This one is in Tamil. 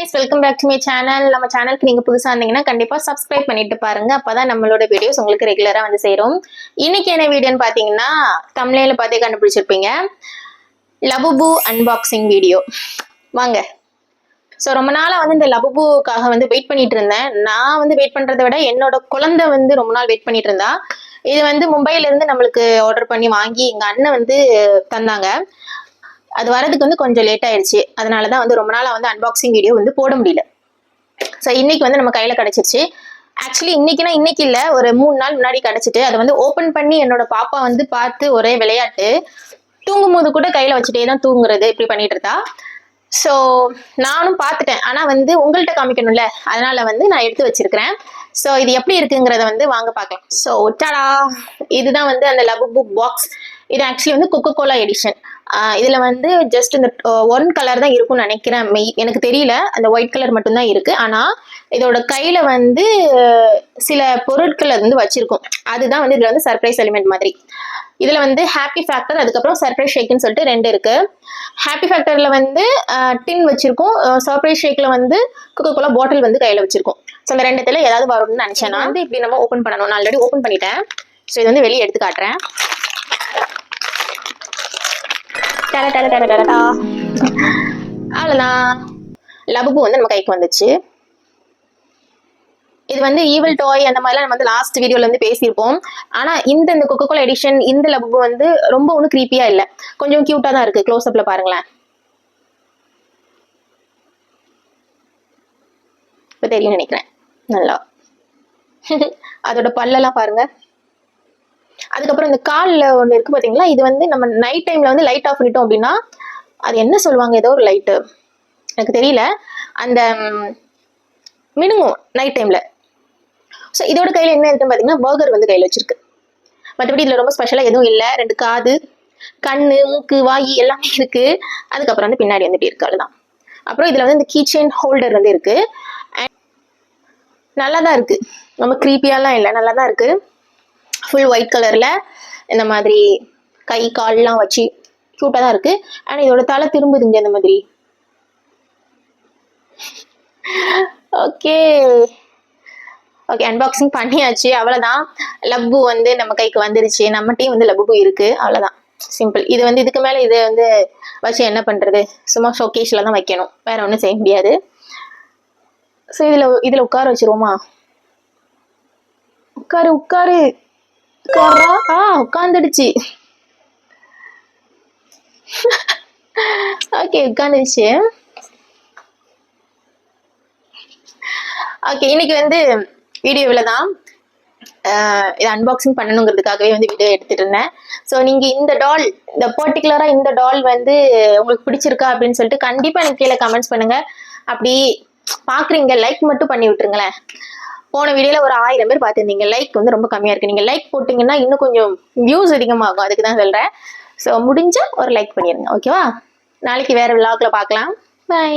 guys, welcome back to my channel. நம்ம சேனலுக்கு நீங்க புதுசா இருந்தீங்கன்னா கண்டிப்பா subscribe பண்ணிட்டு பாருங்க. அப்பதான் நம்மளோட வீடியோஸ் உங்களுக்கு ரெகுலரா வந்து சேரும். இன்னைக்கு என்ன வீடியோன்னு பாத்தீங்கன்னா thumbnail பார்த்தே கண்டுபிடிச்சிருப்பீங்க. லபுபு அன்பாக்சிங் வீடியோ. வாங்க. ஸோ ரொம்ப நாளா வந்து இந்த லபுபுக்காக வந்து வெயிட் பண்ணிட்டு இருந்தேன். நான் வந்து வெயிட் பண்றதை விட என்னோட குழந்தை வந்து ரொம்ப நாள் வெயிட் பண்ணிட்டு இருந்தா. இது வந்து மும்பைல இருந்து நம்மளுக்கு ஆர்டர் பண்ணி வாங்கி எங்க அண்ணன் வந்து தந்தாங்க. அது வரதுக்கு வந்து கொஞ்சம் லேட் ஆயிடுச்சு. அதனாலதான் வந்து ரொம்ப நாளா வந்து அன்பாக்சிங் வீடியோ வந்து போட முடியல. ஸோ இன்னைக்கு வந்து நம்ம கையில கிடைச்சிருச்சு. ஆக்சுவலி இன்னைக்கு இல்ல, ஒரு 3 நாள் முன்னாடி கிடைச்சிட்டு அதை வந்து ஓபன் பண்ணி என்னோட பாப்பா வந்து பார்த்து ஒரே விளையாட்டு. தூங்கும் போது கூட கையில வச்சுட்டே தான் தூங்குறது, இப்படி பண்ணிட்டு இருந்தா. ஸோ நானும் பார்த்துட்டேன், ஆனா வந்து உங்கள்கிட்ட காமிக்கணும்ல, அதனால வந்து நான் எடுத்து வச்சிருக்கிறேன். ஸோ இது எப்படி இருக்குங்கிறத வந்து வாங்க பார்க்கலாம். ஸோ டடா, இதுதான் வந்து அந்த லபுபு பாக்ஸ். இது ஆக்சுவலி வந்து கொக்கோ கோலா எடிஷன். இதுல வந்து ஜஸ்ட் இந்த 1 கலர் தான் இருக்கும்னு நினைக்கிறேன். எனக்கு தெரியல, அந்த ஒயிட் கலர் மட்டும்தான் இருக்கு. ஆனா இதோட கையில வந்து சில பொருட்கள் வந்து வச்சிருக்கும். அதுதான் வந்து இதுல வந்து சர்ப்ரைஸ் எலிமெண்ட் மாதிரி. இதுல வந்து ஹாப்பி ஃபேக்டர், அதுக்கப்புறம் சர்ப்ரைஸ் ஷேக்னு சொல்லிட்டு 2 இருக்கு. ஹாப்பி ஃபேக்டர்ல வந்து டின் வச்சிருக்கோம், சர்ப்ரைஸ் ஷேக்ல வந்து கொக்கோ கோலா பாட்டில் வந்து கையில வச்சிருக்கோம். ஸோ இந்த 2த்துல ஏதாவது வரும்னு நினைச்சேன். நான் வந்து இப்படி நம்ம ஓப்பன் பண்ணணும். நான் ஆல்ரெடி ஓப்பன் பண்ணிட்டேன். ஸோ இது வந்து வெளியே எடுத்து காட்டுறேன். அவ்வளவுதான், லபுபு வந்து நம்ம கைக்கு வந்துச்சு. இது வந்து ஈவில் டாய் அந்த மாதிரிலாம் நம்ம வந்து லாஸ்ட் வீடியோல வந்து பேசியிருப்போம். ஆனா இந்த கொக்கோ கோலா எடிஷன் இந்த லபுபு வந்து ரொம்ப ஒன்றும் கிரீப்பியா இல்ல, கொஞ்சம் கியூட்டா தான் இருக்கு. க்ளோஸ் அப்ல பாருங்களேன், இப்ப தெரியும் நினைக்கிறேன் நல்லா. அதோட பல்லெல்லாம் பாருங்க. அதுக்கப்புறம் இந்த கால்ல ஒண்ணு இருக்கு பாத்தீங்களா, இது வந்து நம்ம நைட் டைம்ல வந்து லைட் ஆஃப் பண்ணிட்டோம் அப்படின்னா, அது என்ன சொல்லுவாங்க, ஏதோ ஒரு லைட்டு எனக்கு தெரியல, அந்த மினுங்கும் நைட் டைம்ல. ஸோ இதோட கையில என்ன இருக்குன்னு பாத்தீங்கன்னா பர்கர் வந்து கையில வச்சிருக்கு. மற்றபடி இதுல ரொம்ப ஸ்பெஷலா எதுவும் இல்லை. 2 காது, கண்ணு, மூக்கு, வாயி எல்லாமே இருக்கு. அதுக்கப்புறம் வந்து பின்னாடி வந்துட்டு இருக்கு, அவ்வளவுதான். அப்புறம் இதுல வந்து இந்த கீ செயின் ஹோல்டர் வந்து இருக்கு. நல்லாதான் இருக்கு, ரொம்ப கிரீப்பியாலாம் இல்லை, நல்லாதான் இருக்கு. ஃபுல் ஒயிட் கலர்ல இந்த மாதிரி கை கால்லாம் வச்சு கியூட்டா தான் இருக்கு. அண்ட் இதோட தலை திரும்புதுங்க இந்த மாதிரி. ஓகே ஓகே, அன்பாக்சிங் பண்ணியாச்சு, அவ்வளவுதான். லப்பு வந்து நம்ம கைக்கு வந்துருச்சு. நம்மகிட்டயும் வந்து லப்பு இருக்கு, அவ்வளவுதான். சிம்பிள். இது வந்து இதுக்கு மேல இதை வந்து வச்சு என்ன பண்றது, சும்மா ஷோகேஸ்ல தான் வைக்கணும், வேற ஒன்றும் செய்ய முடியாது. ஸோ இதுல உட்கார வச்சிருவோமா? உட்காரு உட்காரு உட்காந்துடுச்சு. ஓகே, உட்காந்துடுச்சு. ஓகே, இன்னைக்கு வந்து வீடியோவில் தான் இதை அன்பாக்சிங் பண்ணணுங்கிறதுக்காகவே வந்து வீடியோ எடுத்துட்டு இருந்தேன். ஸோ நீங்க இந்த டால், இந்த பர்டிகுலரா இந்த டால் வந்து உங்களுக்கு பிடிச்சிருக்கா அப்படின்னு சொல்லிட்டு கண்டிப்பா எனக்கு கீழே கமெண்ட்ஸ் பண்ணுங்க. அப்படி பாக்குறீங்க, லைக் மட்டும் பண்ணி விட்டுருங்களேன். போன வீடியோல ஒரு 1000 பேர் பார்த்துருந்தீங்க, லைக் வந்து ரொம்ப கம்மியா இருக்கு. நீங்க லைக் போட்டீங்கன்னா இன்னும் கொஞ்சம் வியூஸ் அதிகமாகும், அதுக்கு தான் சொல்றேன். ஸோ முடிஞ்சா ஒரு லைக் பண்ணிருங்க, ஓகேவா? நாளைக்கு வேற விளாக்ல பார்க்கலாம். பை.